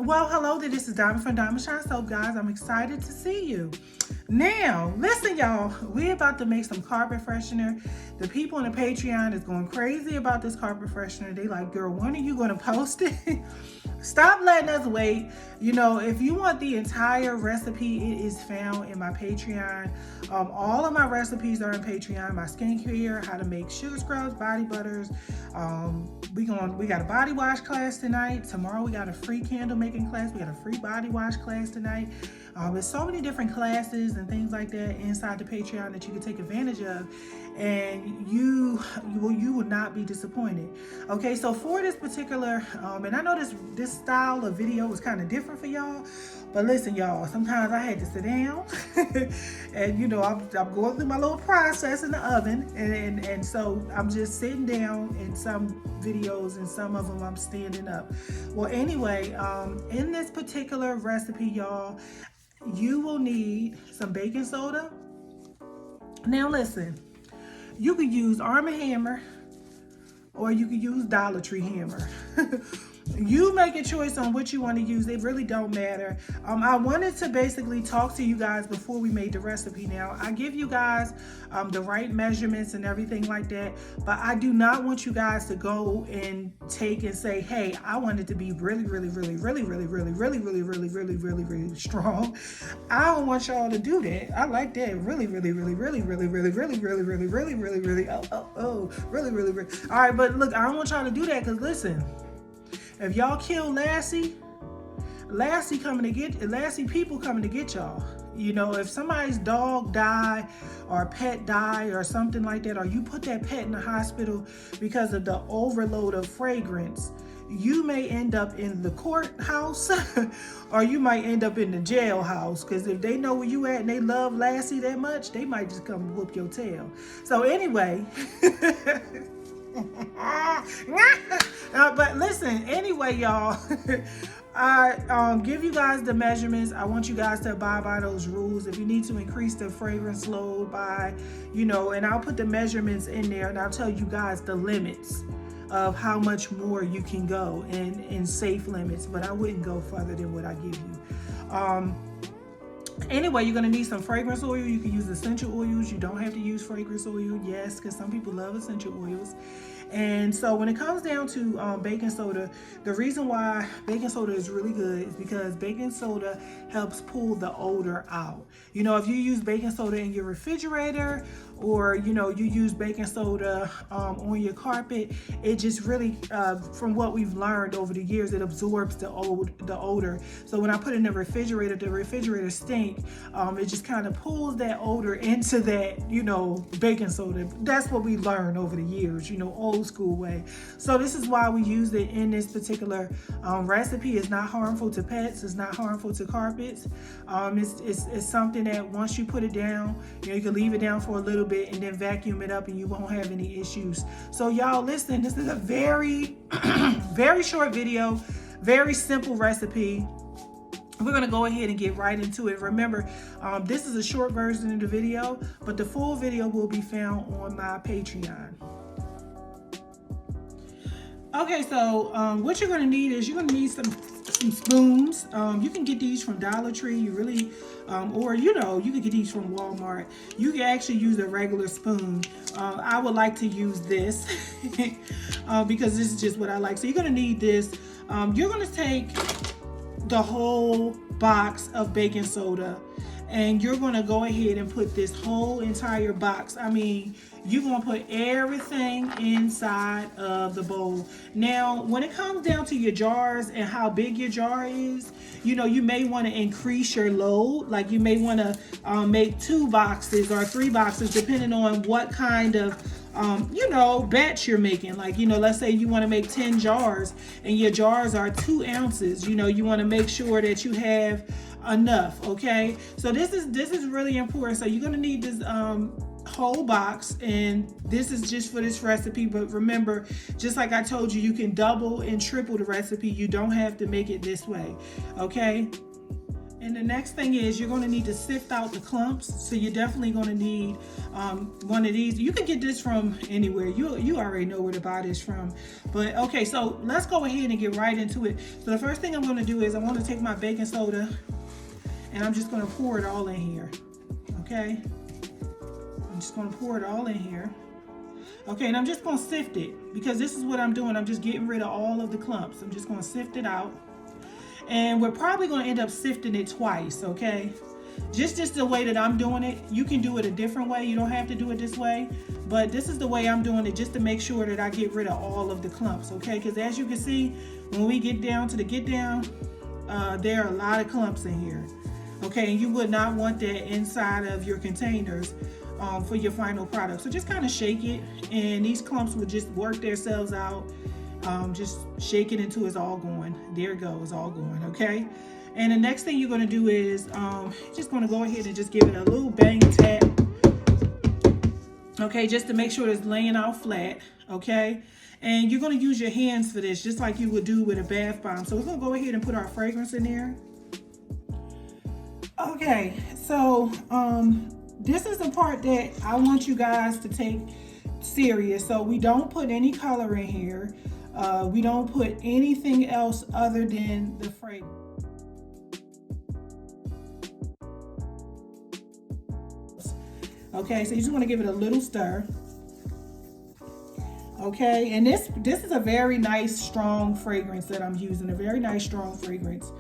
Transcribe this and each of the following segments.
Well, hello there. This is Diamond from Diamond Shine Soap, guys. I'm excited to see you. Now, listen, y'all. We're about to make some carpet freshener. The people on the Patreon is going crazy about this carpet freshener. They like, girl, when are you going to post it? Stop letting us wait. You know, if you want the entire recipe, it is found in my Patreon. All of my recipes are in Patreon. My skincare, how to make sugar scrubs, body butters. We got a body wash class tonight. Tomorrow we got a free candle making class. We got a free body wash class tonight. There's so many different classes and things like that inside the Patreon that you can take advantage of, and you will not be disappointed. Okay, so for this particular, and I know this style of video is kind of different for y'all, but listen, y'all, sometimes I had to sit down, and you know, I'm going through my little process in the oven, and so I'm just sitting down in some videos, and some of them I'm standing up. Well, anyway, in this particular recipe, y'all, you will need some baking soda. Now listen, you could use Arm & Hammer or you could use Dollar Tree hammer. You make a choice on what you want to use. It really don't matter. I wanted to basically talk to you guys before we made the recipe. Now, I give you guys the right measurements and everything like that, but I do not want you guys to go and take and say, hey, I want it to be really strong. I don't want y'all to do that. I like that really. All right, but look, I don't want y'all to do that, because listen, if y'all kill Lassie people coming to get y'all. You know, if somebody's dog die or pet die or something like that, or you put that pet in the hospital because of the overload of fragrance, you may end up in the courthouse or you might end up in the jailhouse, because if they know where you at and they love Lassie that much, they might just come whoop your tail. So anyway, but listen, anyway, y'all, I give you guys the measurements. I want you guys to abide by those rules. If you need to increase the fragrance load by, you know, and I'll put the measurements in there, and I'll tell you guys the limits of how much more you can go in safe limits, but I wouldn't go further than what I give you. Anyway, you're going to need some fragrance oil. You can use essential oils. You don't have to use fragrance oil, yes, because some people love essential oils. And so when it comes down to baking soda, the reason why baking soda is really good is because baking soda helps pull the odor out. You know, if you use baking soda in your refrigerator, or you know, you use baking soda on your carpet, it just really, from what we've learned over the years, it absorbs the odor. So when I put it in the refrigerator stink, it just kind of pulls that odor into that, you know, baking soda. That's what we learned over the years, you know, old school way. So this is why we use it in this particular recipe. It's not harmful to pets. It's not harmful to carpets. It's something that once you put it down, you know, you can leave it down for a little bit and then vacuum it up and you won't have any issues. So y'all, listen, this is a very very short video, very simple recipe. We're going to go ahead and get right into it. Remember, this is a short version of the video, but the full video will be found on my Patreon. Okay, so what you're going to need is you're going to need some spoons. You can get these from Dollar Tree. You really, or you know, you can get these from Walmart. You can actually use a regular spoon. I would like to use this because this is just what I like. So you're going to need this. You're going to take the whole box of baking soda, and you're going to go ahead and put this whole entire box. I mean, you're going to put everything inside of the bowl. Now, when it comes down to your jars and how big your jar is, you know, you may want to increase your load. Like you may want to make 2 boxes or 3 boxes, depending on what kind of you know, batch you're making. Like, you know, let's say you want to make 10 jars and your jars are 2 ounces. You know, you want to make sure that you have enough. Okay, so this is really important. So you're going to need this whole box, and this is just for this recipe. But remember, just like I told you, you can double and triple the recipe. You don't have to make it this way. Okay, And the next thing is you're going to need to sift out the clumps. So you're definitely going to need one of these. You can get this from anywhere. You already know where to buy this from. But okay, so let's go ahead and get right into it. So the first thing I'm going to do is I want to take my baking soda and I'm just going to pour it all in here. Okay, I'm just going to pour it all in here. Okay, and I'm just going to sift it because this is what I'm doing. I'm just getting rid of all of the clumps. I'm just going to sift it out. And we're probably going to end up sifting it twice, okay? Just the way that I'm doing it. You can do it a different way. You don't have to do it this way. But this is the way I'm doing it just to make sure that I get rid of all of the clumps, okay? Because as you can see, when we get down to the get down, there are a lot of clumps in here, okay? And you would not want that inside of your containers for your final product. So just kind of shake it, and these clumps will just work themselves out. Just shake it until it's all going. There it goes, all going, okay? And the next thing you're going to do is just going to go ahead and just give it a little bang tap, okay, just to make sure it's laying out flat, okay? And you're going to use your hands for this, just like you would do with a bath bomb. So we're going to go ahead and put our fragrance in there. Okay, so this is the part that I want you guys to take serious. So we don't put any color in here. We don't put anything else other than the fragrance. Okay, so you just want to give it a little stir. Okay, and this is a very nice strong fragrance that I'm using, a very nice strong fragrance.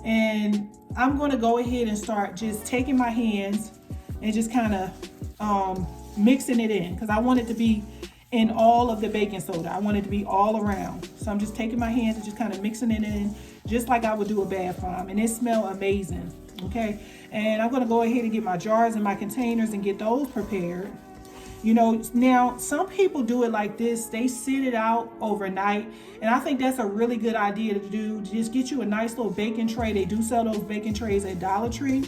And I'm going to go ahead and start just taking my hands and just kind of mixing it in, because I want it to be in all of the baking soda. I want it to be all around. So I'm just taking my hands and just kind of mixing it in, just like I would do a bath bomb. And it smells amazing, okay? And I'm gonna go ahead and get my jars and my containers and get those prepared. You know, now some people do it like this. They sit it out overnight. And I think that's a really good idea to do. Just get you a nice little baking tray. They do sell those baking trays at Dollar Tree.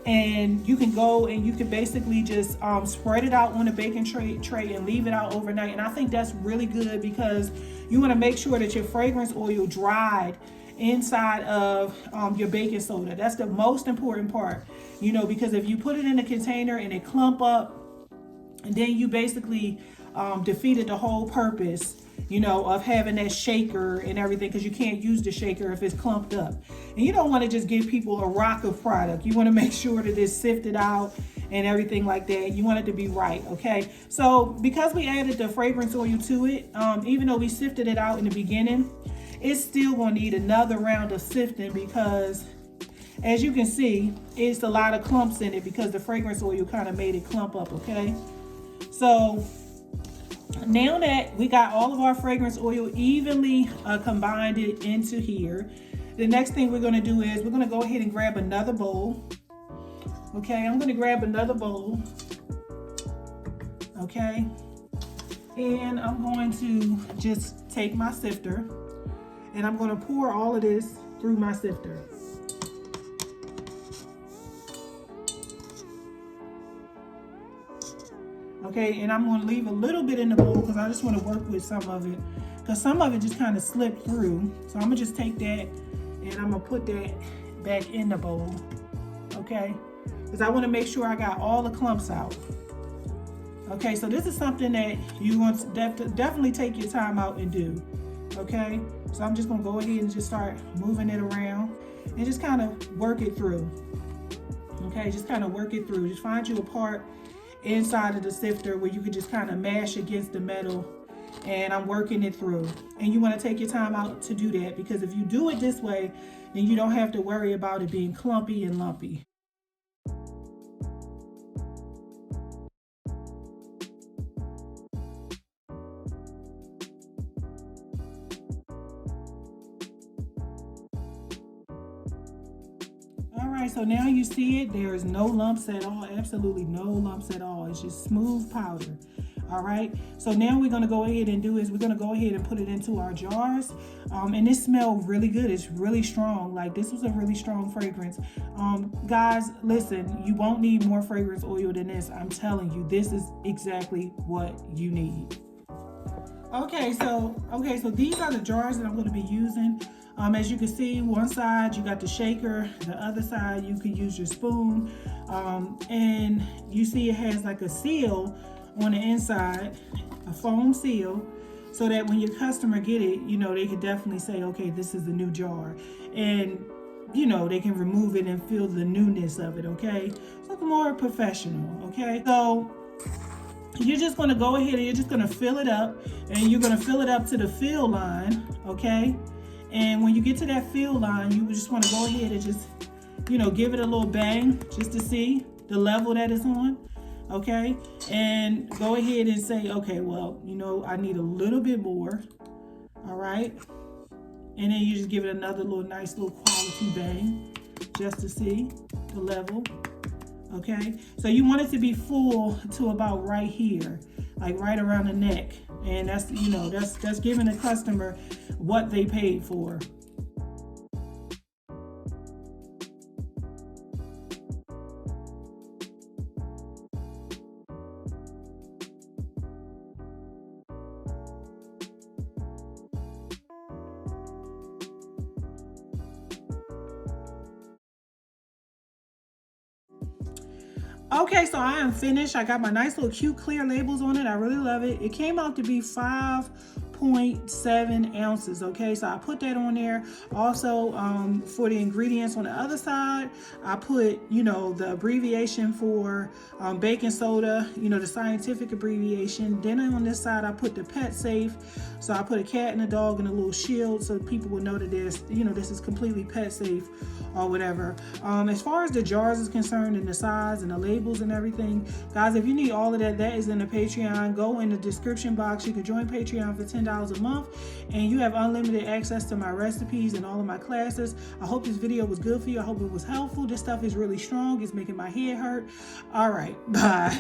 And you can go and you can basically just spread it out on a baking tray and leave it out overnight. And I think that's really good because you want to make sure that your fragrance oil dried inside of your baking soda. That's the most important part, you know, because if you put it in a container and it clump up, and then you basically defeated the whole purpose, you know, of having that shaker and everything, because you can't use the shaker if it's clumped up. And you don't want to just give people a rock of product. You want to make sure that it's sifted out and everything like that. You want it to be right, okay? So because we added the fragrance oil to it, even though we sifted it out in the beginning, it's still going to need another round of sifting because, as you can see, it's a lot of clumps in it because the fragrance oil kind of made it clump up, okay? So now that we got all of our fragrance oil evenly combined it into here, the next thing we're going to do is we're going to go ahead and grab another bowl. Okay, I'm going to grab another bowl. Okay, and I'm going to just take my sifter and I'm going to pour all of this through my sifter. Okay, and I'm going to leave a little bit in the bowl because I just want to work with some of it, because some of it just kind of slipped through. So I'm going to just take that and I'm going to put that back in the bowl, okay, because I want to make sure I got all the clumps out. Okay, so this is something that you want to definitely take your time out and do, okay? So I'm just going to go ahead and just start moving it around and just kind of work it through, okay? Just kind of work it through. Just find you a part inside of the sifter where you can just kind of mash against the metal, and I'm working it through. And you want to take your time out to do that, because if you do it this way, then you don't have to worry about it being clumpy and lumpy. All right, so now you see it, there is no lumps at all, absolutely no lumps at all. It's just smooth powder. All right, so now we're gonna go ahead and do is we're gonna go ahead and put it into our jars. And this smells really good. It's really strong. Like, this was a really strong fragrance. Guys, listen, you won't need more fragrance oil than this. I'm telling you, this is exactly what you need. Okay, so these are the jars that I'm going to be using. As you can see, one side you got the shaker, the other side you can use your spoon, and you see it has like a seal on the inside, a foam seal, so that when your customer get it, they could definitely say, okay, this is the new jar, and they can remove it and feel the newness of it. Okay, so it's more professional. Okay, so you're just going to go ahead and you're just going to fill it up, and you're going to fill it up to the fill line. Okay, and when you get to that fill line, you just want to go ahead and just give it a little bang just to see the level that it's on. Okay, and go ahead and say, okay, well, I need a little bit more. All right, and then you just give it another nice little quality bang just to see the level. Okay, so you want it to be full to about right here, like right around the neck, and that's that's giving the customer what they paid for. Okay, so I am finished. I got my nice little cute clear labels on it. I really love it. It came out to be 5.7 ounces. Okay, so I put that on there. Also, for the ingredients on the other side, I put the abbreviation for baking soda, the scientific abbreviation. Then on this side, I put the pet safe. So I put a cat and a dog and a little shield so people will know that this is completely pet safe or whatever. As far as the jars is concerned and the size and the labels and everything, guys, if you need all of that, that is in the Patreon. Go in the description box. You can join Patreon for $10 a month, and you have unlimited access to my recipes and all of my classes. I hope this video was good for you. I hope it was helpful. This stuff is really strong. It's making my head hurt. All right, bye.